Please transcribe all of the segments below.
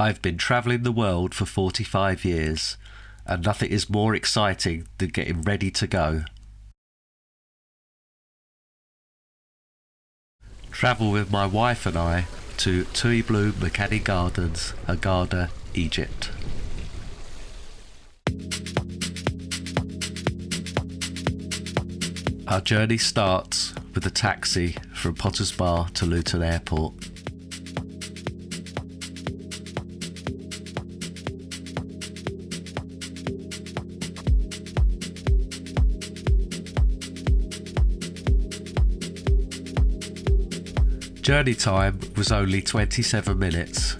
I've been travelling the world for 45 years, and nothing is more exciting than getting ready to go. Travel with my wife and I to Tui Blue Makadi Gardens, Hurghada, Egypt. Our journey starts with a taxi from Potter's Bar to Luton Airport. Journey time was only 27 minutes.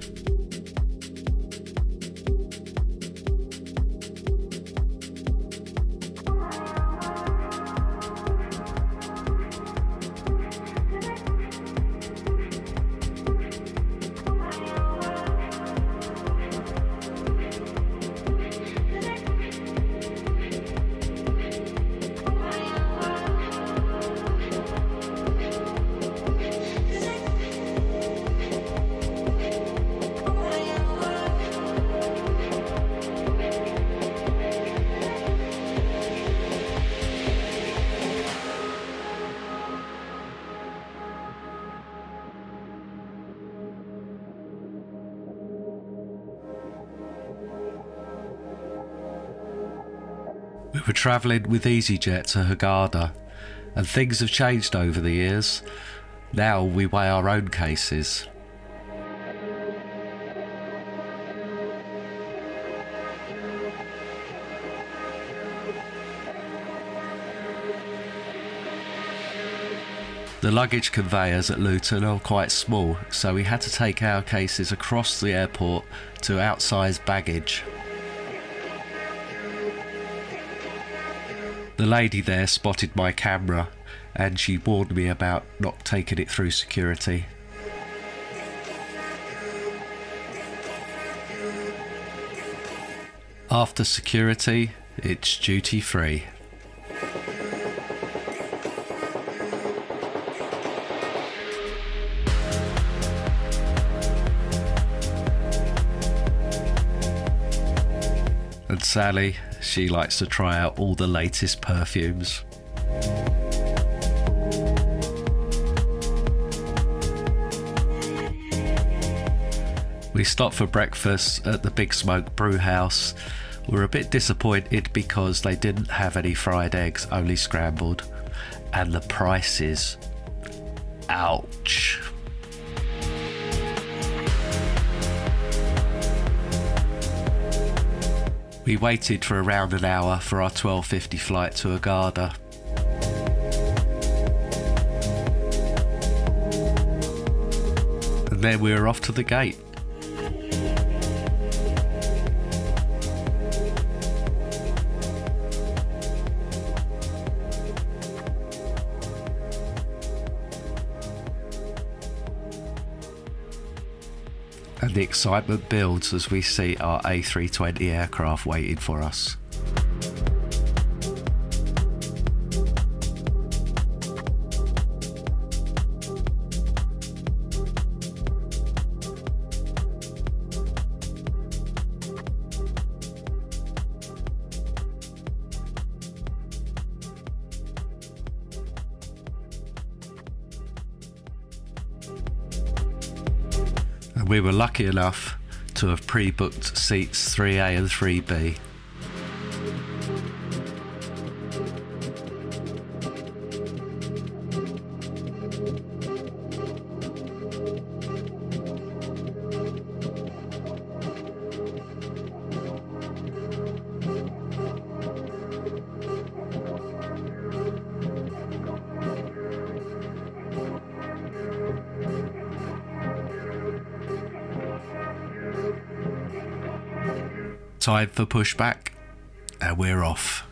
We were travelling with EasyJet to Hurghada, and things have changed over the years. Now we weigh our own cases. The luggage conveyors at Luton are quite small, so we had to take our cases across the airport to outsized baggage. The lady there spotted my camera and she warned me about not taking it through security. After security, it's duty free. And Sally, she likes to try out all the latest perfumes. We stopped for breakfast at the Big Smoke Brew House. We're a bit disappointed because they didn't have any fried eggs, only scrambled. And the prices. Ouch. We waited for around an hour for our 12:50 flight to Hurghada. And then we were off to the gate. And the excitement builds as we see our A320 aircraft waiting for us. And we were lucky enough to have pre-booked seats 3A and 3B. Time for pushback, and we're off.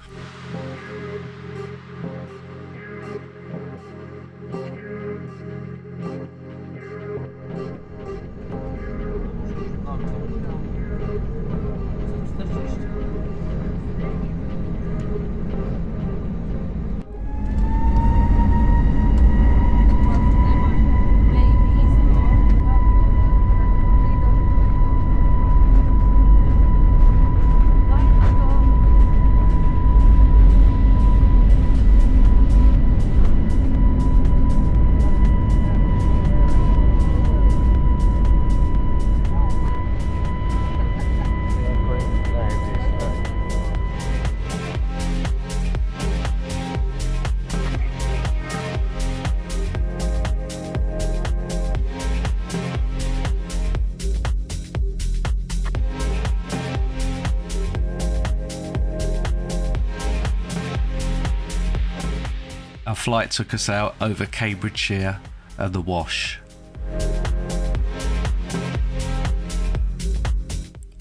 Our flight took us out over Cambridgeshire and the Wash,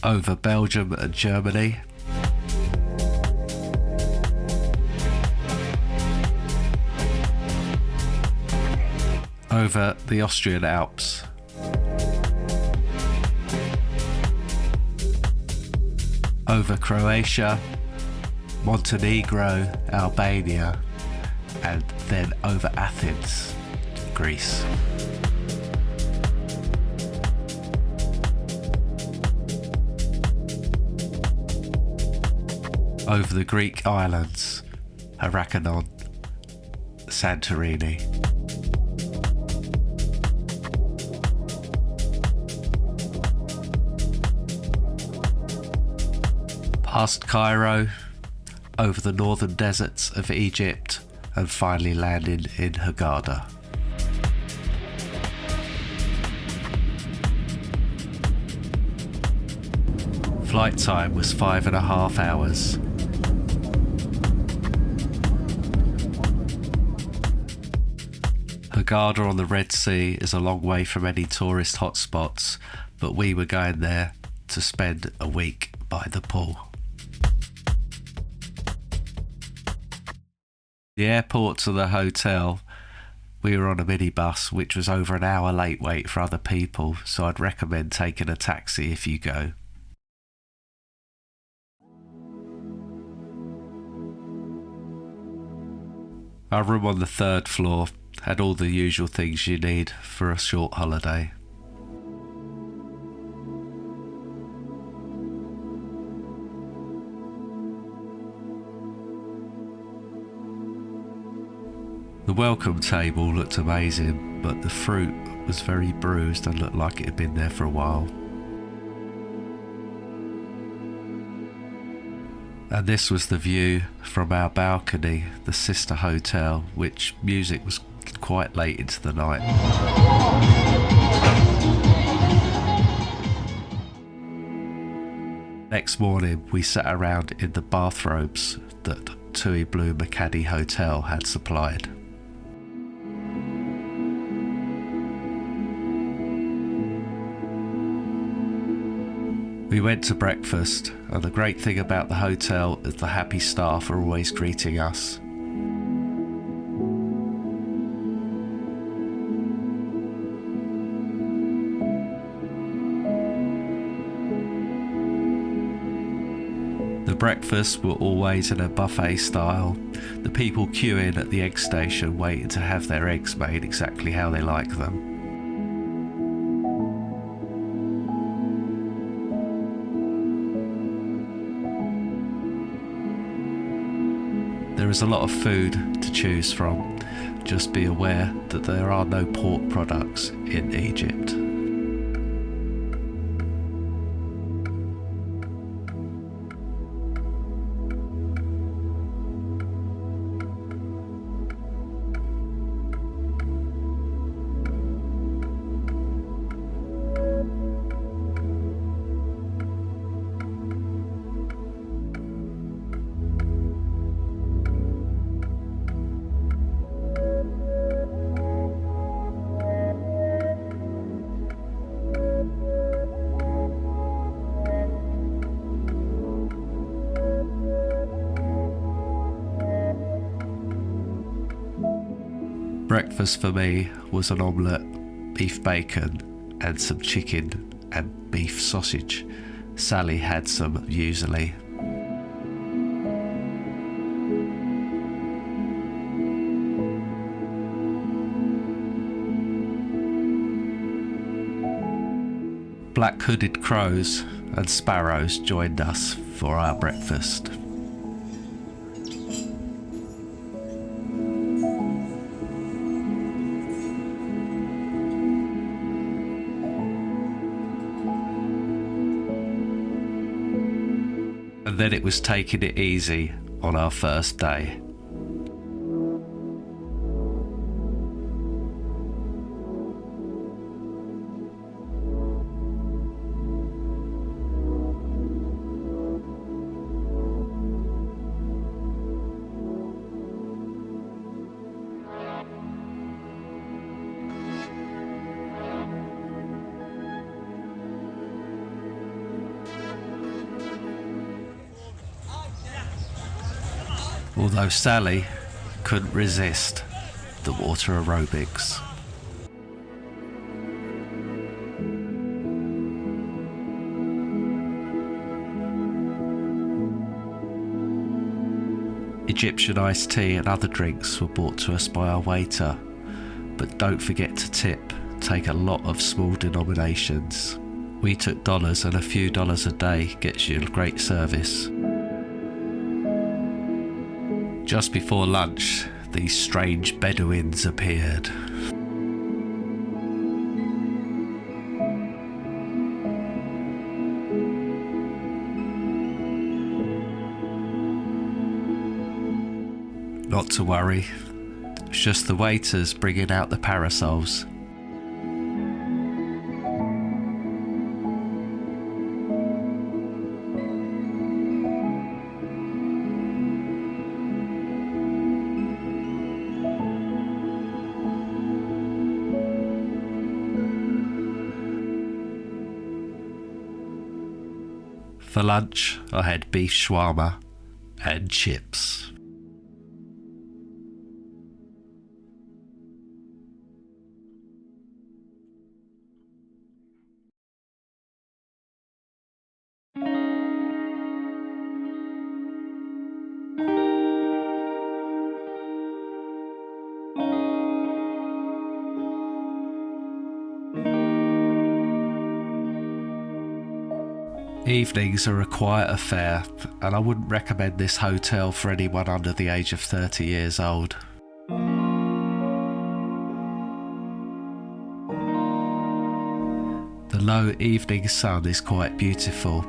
over Belgium and Germany, over the Austrian Alps, over Croatia, Montenegro, Albania, and then over Athens, Greece. Over the Greek islands, Hurghada, Santorini. Past Cairo, over the northern deserts of Egypt, and finally landed in Hurghada. Flight time was 5.5 hours. Hurghada on the Red Sea is a long way from any tourist hotspots, but we were going there to spend a week by the pool. The airport to the hotel, we were on a minibus, which was over an hour late wait for other people, so I'd recommend taking a taxi if you go. Our room on the 3rd floor had all the usual things you need for a short holiday. The welcome table looked amazing, but the fruit was very bruised and looked like it had been there for a while. And this was the view from our balcony, the sister hotel, which music was quite late into the night. Next morning, we sat around in the bathrobes that Tui Blue Makadi Hotel had supplied. We went to breakfast, and the great thing about the hotel is the happy staff are always greeting us. The breakfasts were always in a buffet style, the people queuing at the egg station waiting to have their eggs made exactly how they like them. There is a lot of food to choose from. Just be aware that there are no pork products in Egypt. Breakfast for me was an omelette, beef bacon and some chicken and beef sausage. Sally had some muesli. Black hooded crows and sparrows joined us for our breakfast. And then it was taking it easy on our first day. although Sally couldn't resist the water aerobics. Egyptian iced tea and other drinks were brought to us by our waiter, but don't forget to tip. Take a lot of small denominations. We took dollars, and a few dollars a day gets you great service. Just before lunch, these strange Bedouins appeared. Not to worry, it's just the waiters bringing out the parasols. For lunch, I had beef shawarma and chips. Evenings are a quiet affair, and I wouldn't recommend this hotel for anyone under the age of 30 years old. The low evening sun is quite beautiful.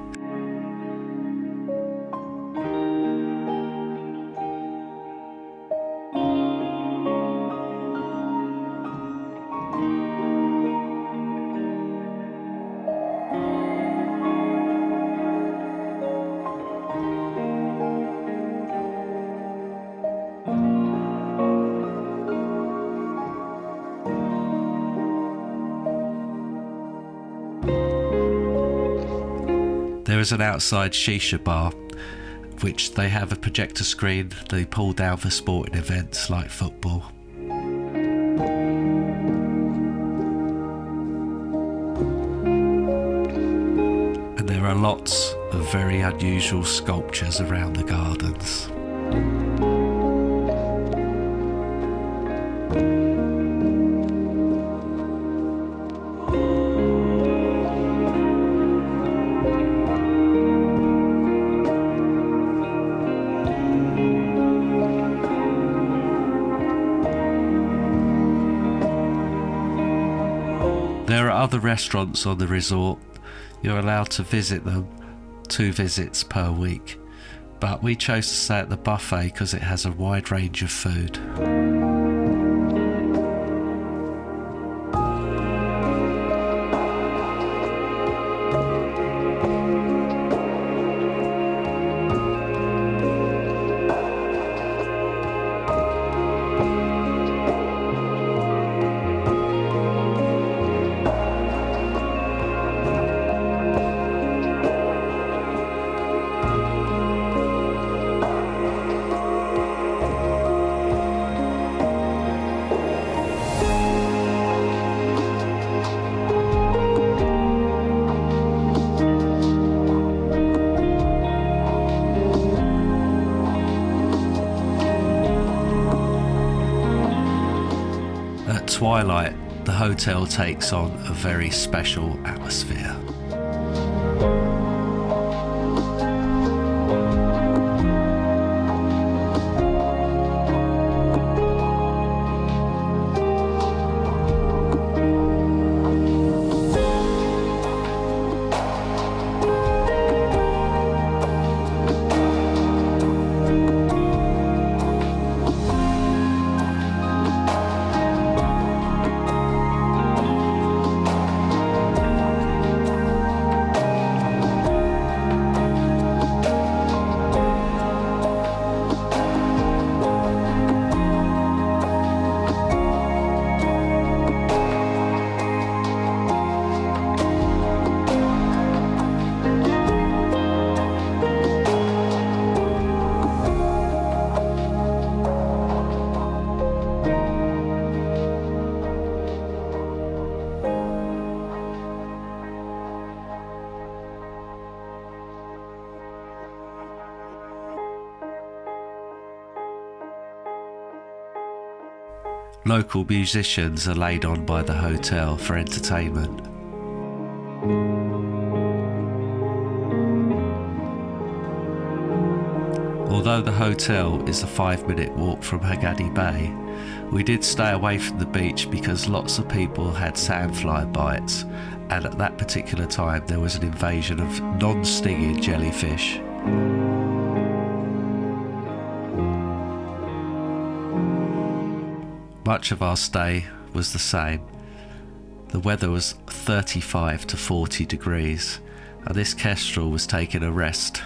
There is an outside shisha bar, which they have a projector screen they pull down for sporting events like football. And there are lots of very unusual sculptures around the gardens. There are other restaurants on the resort. You're allowed to visit them, 2 visits per week, but we chose to stay at the buffet because it has a wide range of food. At twilight, the hotel takes on a very special atmosphere. Local musicians are laid on by the hotel for entertainment. Although the hotel is a 5-minute walk from Hurghada Bay, we did stay away from the beach because lots of people had sandfly bites, and at that particular time there was an invasion of non-stinging jellyfish. Much of our stay was the same. The weather was 35 to 40 degrees, and this kestrel was taking a rest.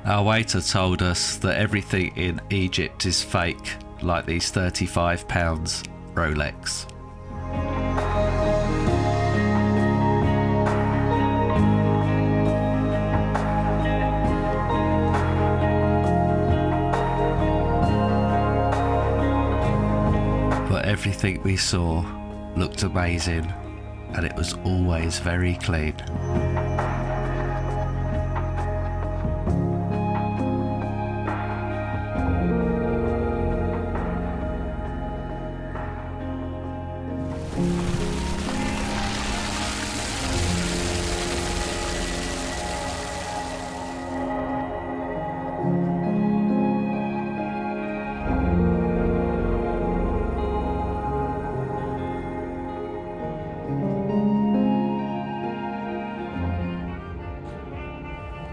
Our waiter told us that everything in Egypt is fake, like these £35 Rolex. But everything we saw looked amazing, and it was always very clean.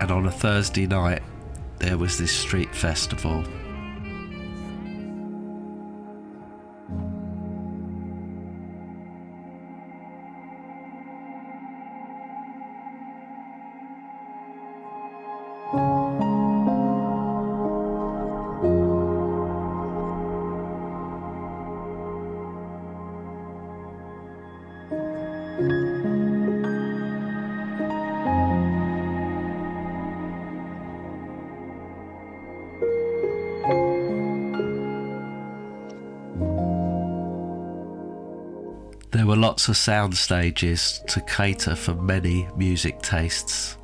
And on a Thursday night, there was this street festival. There were lots of sound stages to cater for many music tastes.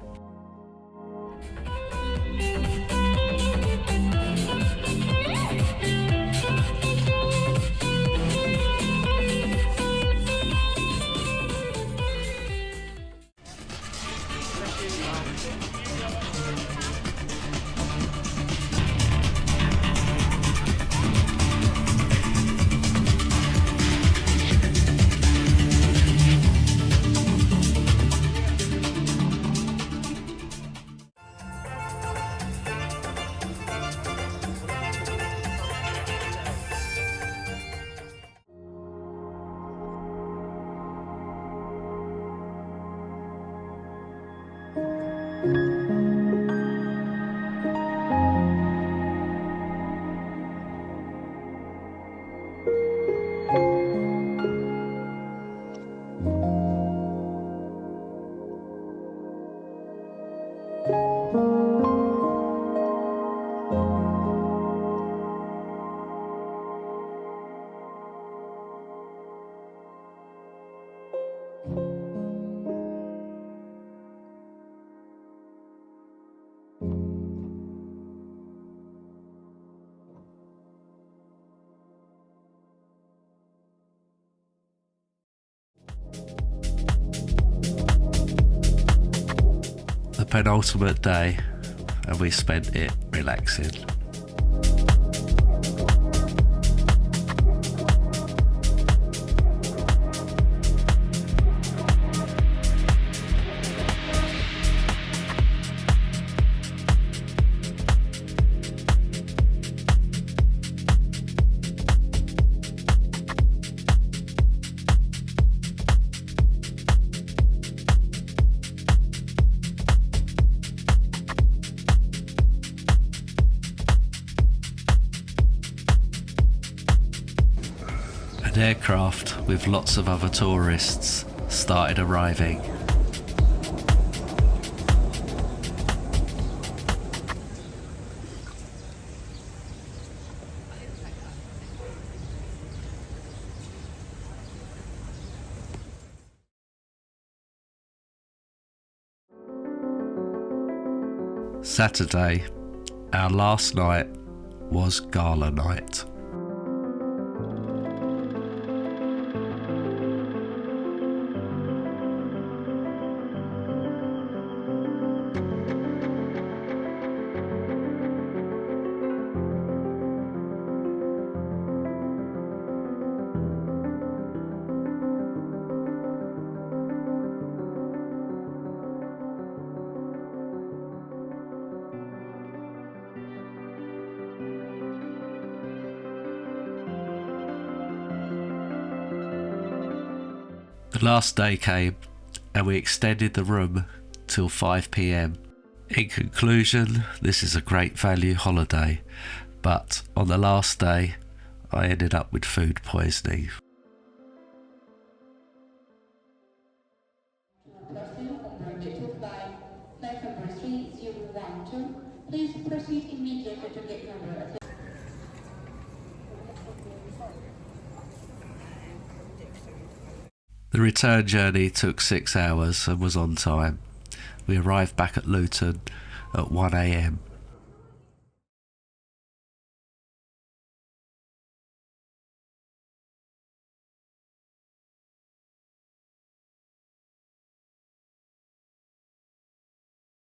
The penultimate day, and we spent it relaxing. An aircraft with lots of other tourists started arriving. Saturday, our last night, was gala night. The last day came and we extended the room till 5 p.m. In conclusion, this is a great value holiday, but on the last day I ended up with food poisoning. Please proceed immediately to gate number. The return journey took 6 hours and was on time. We arrived back at Luton at 1 a.m.